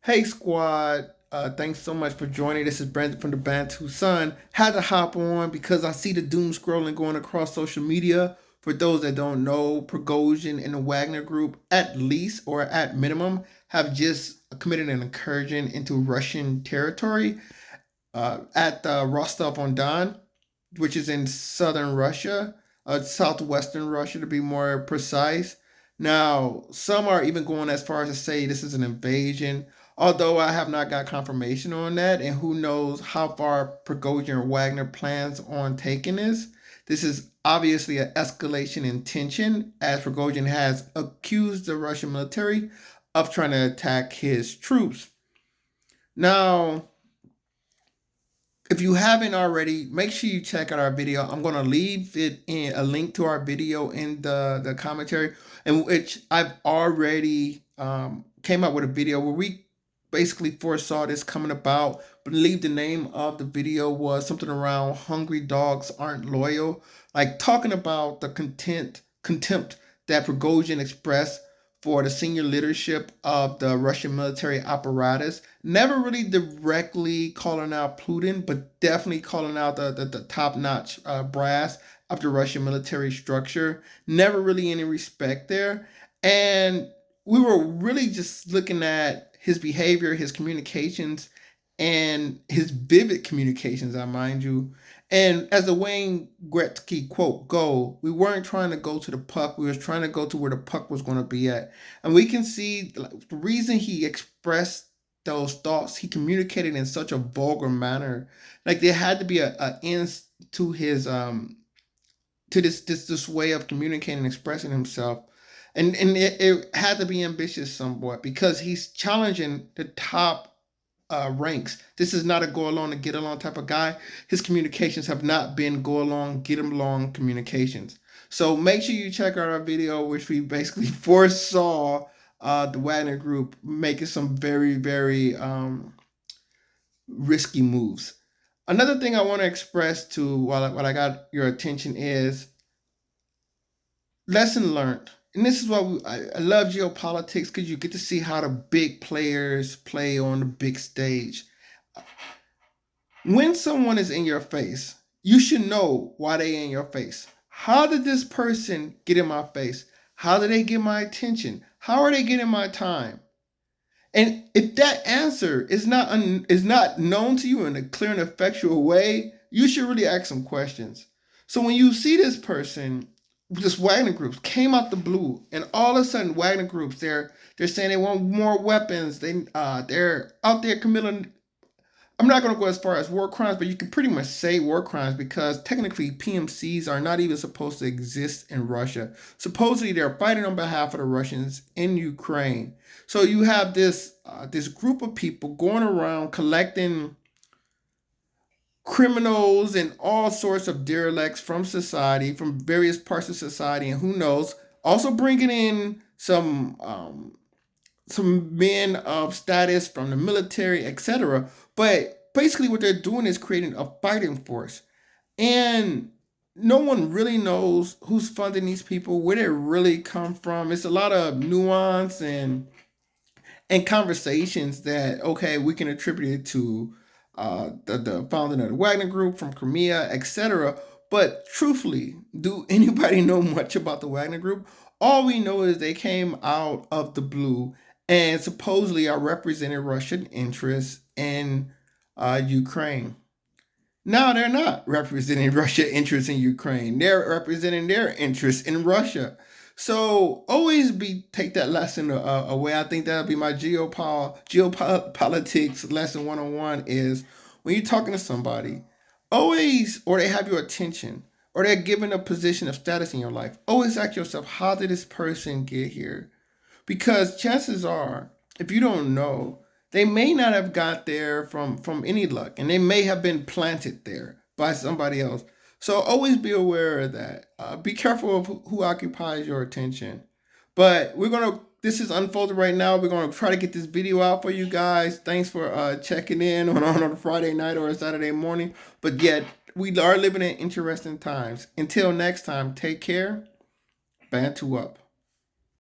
Hey squad, thanks so much for joining. This is Brandon from the Bantu Sun. Had to hop on because I see the doom scrolling going across social media. For those that don't know, Prigozhin and the Wagner group, at least or at minimum, have just committed an incursion into Russian territory at Rostov on Don, which is in southern Russia, southwestern Russia to be more precise. Now, some are even going as far as to say this is an invasion, although I have not got confirmation on that, and who knows how far Prigozhin or Wagner plans on taking this. This is obviously an escalation in tension, as Prigozhin has accused the Russian military of trying to attack his troops. Now, if you haven't already, make sure you check out our video. I'm going to leave it in a link to our video in the commentary, in which I've already came up with a video where we basically foresaw this coming about. I believe the name of the video was something around "Hungry Dogs Aren't Loyal," like talking about the contempt that Prigozhin expressed for the senior leadership of the Russian military apparatus. Never really directly calling out Putin, but definitely calling out the top notch brass of the Russian military structure. Never really any respect there. And we were really just looking at his behavior, his communications, and his vivid communications, I mind you. And as the Wayne Gretzky quote go, we weren't trying to go to the puck. We were trying to go to where the puck was going to be at. And we can see like, the reason he expressed those thoughts, he communicated in such a vulgar manner. Like there had to be a end to his to this way of communicating and expressing himself. And it had to be ambitious somewhat because he's challenging the top ranks. This is not a go along to get along type of guy. His communications have not been go along, get along communications. So make sure you check out our video, which we basically foresaw the Wagner Group making some very risky moves. Another thing I want to express to while I got your attention is lesson learned. And this is why I love geopolitics because you get to see how the big players play on the big stage. When someone is in your face, you should know why they in your face. How did this person get in my face? How did they get my attention? How are they getting my time? And if that answer is not known to you in a clear and effectual way, you should really ask some questions. So when you see this person, this Wagner groups came out the blue, and all of a sudden Wagner groups they're saying they want more weapons. They're out there committing. I'm not going to go as far as war crimes, but you can pretty much say war crimes because technically PMCs are not even supposed to exist in Russia. Supposedly they're fighting on behalf of the Russians in Ukraine. So you have this group of people going around collecting criminals and all sorts of derelicts from society, from various parts of society, and who knows, also bringing in some men of status from the military, etc. But basically, what they're doing is creating a fighting force, and no one really knows who's funding these people, where they really come from. It's a lot of nuance and conversations that okay, we can attribute it to the founding of the Wagner Group from Crimea, etc. But truthfully, do anybody know much about the Wagner Group? All we know is they came out of the blue and supposedly are representing Russian interests in Ukraine. No, they're not representing Russia interests in Ukraine. They're representing their interests in Russia. So always be take that lesson away. I think that'll be my geopolitics lesson 101 is when you're talking to somebody, always or they have your attention or they're given a position of status in your life, always ask yourself, how did this person get here? Because chances are, if you don't know, they may not have got there from any luck, and they may have been planted there by somebody else. So always be aware of that. Be careful of who occupies your attention. But we're gonna. This is unfolded right now. We're gonna try to get this video out for you guys. Thanks for checking in on a Friday night or a Saturday morning. But yet we are living in interesting times. Until next time, take care. Bantu up.